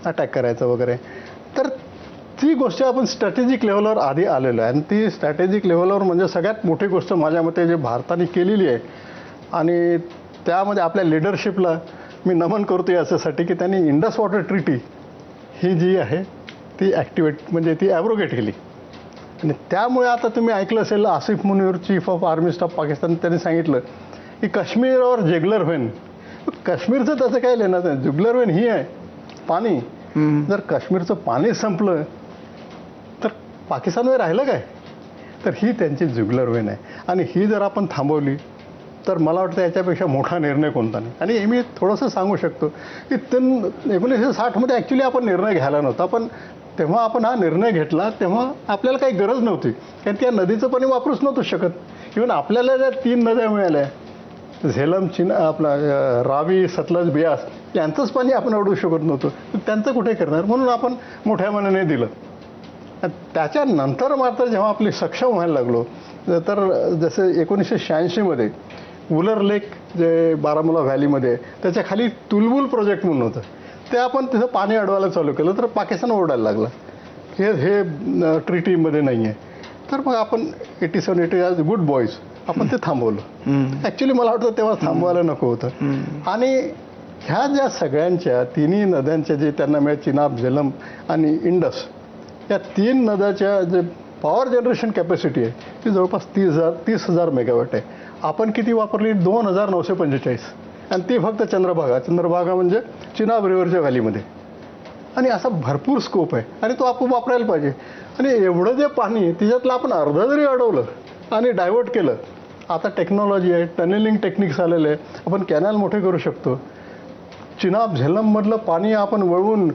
Attack करायचं वगैरे. तर ती गोष्ट आपण स्ट्रॅटेजिक लेव्हलवर आधी आलेलो आहे आणि ती स्ट्रॅटेजिक लेव्हलवर म्हणजे सगळ्यात मोठी गोष्ट माझ्या मते जे भारताने केलेली आहे आणि त्यामध्ये आपल्या लिडरशिपला मी नमन करतो याच्यासाठी की त्यांनी इंडस वॉटर ट्रीटी ही जी आहे ती ॲक्टिवेट म्हणजे ती ॲब्रोगेट केली. आणि त्यामुळे आता तुम्ही ऐकलं असेल Asif Munir chief of army staff Pakistan त्यांनी सांगितलं की काश्मीरवर जेगलर व्हेन. काश्मीरचं त्याचं काय लेणार नाही. जुगलर व्हेन ही आहे पाणी. जर काश्मीरचं पाणी संपलं तर पाकिस्तानमध्ये राहिलं काय. तर ही त्यांची जुगलर व्हेन आहे आणि ही जर आपण थांबवली तर मला वाटतं याच्यापेक्षा मोठा निर्णय कोणता नाही. आणि मी थोडंसं सांगू शकतो की 1960मध्ये ॲक्च्युली आपण निर्णय घ्यायला नव्हता, पण तेव्हा आपण हा निर्णय घेतला तेव्हा आपल्याला काही गरज नव्हती, कारण त्या नदीचं पाणी वापरूच नव्हतं शकत. इव्हन आपल्याला ज्या 3 नद्या मिळाल्या झेलम, आपला रावी, सतलज, बियास यांचंच पाणी आपण अडवू शकत नव्हतो. त्यांचं कुठे करणार, म्हणून आपण मोठ्या मनाने दिलं. त्याच्यानंतर मात्र जेव्हा आपली सक्षम व्हायला लागलो तर जसं 1986मध्ये वुलर लेक जे बारामुला व्हॅलीमध्ये त्याच्या खाली तुलबुल प्रोजेक्ट म्हणून होतं, ते आपण तिथं पाणी अडवायला चालू केलं तर पाकिस्तान ओरडायला लागला हे ट्रीटीमध्ये नाही आहे. तर मग आपण 87-80 ॲज गुड बॉईज आपण ते थांबवलं. ॲक्च्युली मला वाटतं तेव्हा थांबवायला नको होतं. आणि ह्या ज्या सगळ्यांच्या तिन्ही नद्यांच्या जे त्यांना मिळत चिनाब, झेलम आणि इंडस या 3 नद्याच्या जे पॉवर जनरेशन कॅपॅसिटी आहे ती जवळपास 30,000 मेगावॅट आहे. आपण किती वापरली 2,945 आणि ती फक्त चंद्रभागा म्हणजे चिनाब रिव्हरच्या व्हॅलीमध्ये. आणि असा भरपूर स्कोप आहे आणि तो आपण वापरायला पाहिजे. आणि एवढं जे पाणी त्याच्यातलं आपण अर्धं जरी अडवलं आणि डायव्हर्ट केलं, आता टेक्नॉलॉजी आहे, टनेलिंग टेक्निक्स आलेले आहे, आपण कॅनल मोठे करू शकतो. चिनाब झेलममधलं पाणी आपण वळवून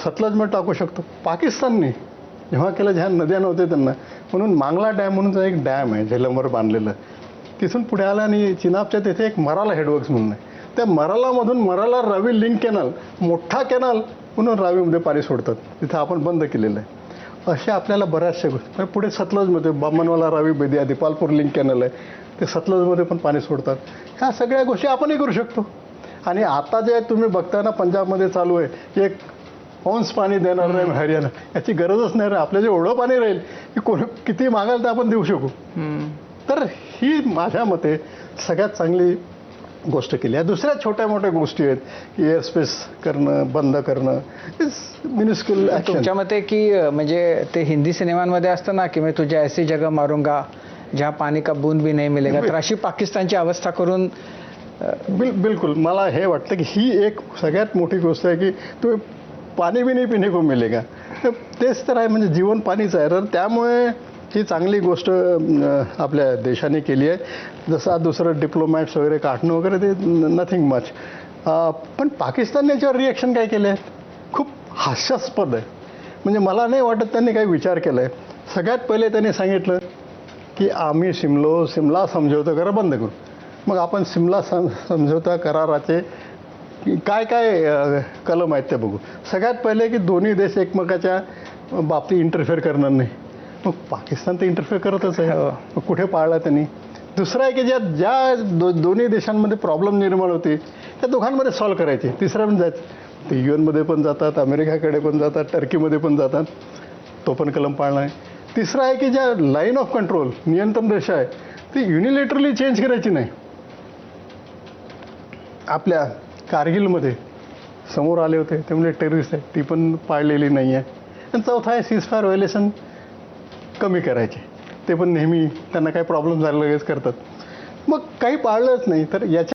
सतलजमध्ये टाकू शकतो. पाकिस्तानने जेव्हा केलं, ज्या नद्या नव्हत्या त्यांना, म्हणून मांगला डॅम म्हणून एक डॅम आहे झेलमवर बांधलेलं, तिथून पुढे आलं आणि चिनाबच्या तिथे एक मराला हेडवर्क्स म्हणून आहे. त्या मरालामधून मराला रावी लिंक कॅनल, मोठा कॅनल म्हणून रावीमध्ये पाणी सोडतात, तिथं आपण बंद केलेलं आहे. अशा आपल्याला बऱ्याचशा गोष्टी. पुढे सतलजमध्ये बामणवाला रावी बेदिया दिपालपूर लिंक कॅनल आहे, ते सतलजमध्ये पण पाणी सोडतात. ह्या सगळ्या गोष्टी आपणही करू शकतो. आणि आता जे तुम्ही बघता ना पंजाबमध्ये चालू आहे एक औंस पाणी देणार नाही हरियाणा, याची गरजच नाही रे. आपल्या जे एवढं पाणी राहील की कोणी किती मागाल तर आपण देऊ शकू. तर ही माझ्या मते सगळ्यात चांगली गोष्ट केली आहे. दुसऱ्या छोट्या मोठ्या गोष्टी आहेत की एअरस्पेस करणं, बंद करणं, म्युनिसिपल ॲक्शन. तुमच्या मते की म्हणजे ते हिंदी सिनेमांमध्ये असतं ना की मी तुझ्या ऐसी जगह मारूंगा जहाँ पाणी का बूंद भी नहीं मिलेगा, तर अशी पाकिस्तानची अवस्था करून बिलकुल मला हे वाटतं की ही एक सगळ्यात मोठी गोष्ट आहे की तुम्ही पाणी भी नाही पिणे को मिलेगा. तेच तर आहे, म्हणजे जीवन पाणीच आहे. तर त्यामुळे ही चांगली गोष्ट आपल्या देशाने केली आहे. जसं दुसरं डिप्लोमॅट्स वगैरे काढणं वगैरे ते नथिंग मच. पण पाकिस्तानने याच्यावर रिॲक्शन काय केलं आहे खूप हास्यास्पद आहे. म्हणजे मला नाही वाटत त्यांनी काही विचार केला आहे. सगळ्यात पहिले त्यांनी सांगितलं की आम्ही सिमला समझौता करार बंद करू. मग आपण सिमला समझौता कराराचे काय काय कलम आहेत ते बघू. सगळ्यात पहिले की दोन्ही देश एकमेकाच्या बाबतीत इंटरफेअर करणार नाही. मग पाकिस्तान तर इंटरफेअर करतच आहे, मग कुठे पाळला त्यांनी. दुसरं आहे की ज्या दोन्ही देशांमध्ये प्रॉब्लेम निर्माण होते त्या दोघांमध्ये सॉल्व्ह करायचे. तिसरं पण जायचं ते UN पण जातात, अमेरिकेकडे पण जातात, टर्कीमध्ये पण जातात, तो पण कलम पाळला आहे. तिसरं आहे की ज्या लाईन ऑफ कंट्रोल नियंत्रण रेषा आहे ती युनिलेटरली चेंज करायची नाही. आपल्या कारगिलमध्ये समोर आले होते त्यामुळे टेररिस्ट आहे ती पण पाळलेली नाही आहे. आणि चौथा आहे सीजफायर व्हायलेशन कमी करायचे, ते पण नेहमी त्यांना काही प्रॉब्लेम झाला लगेच करतात. मग काही पाळलंच नाही तर याच्या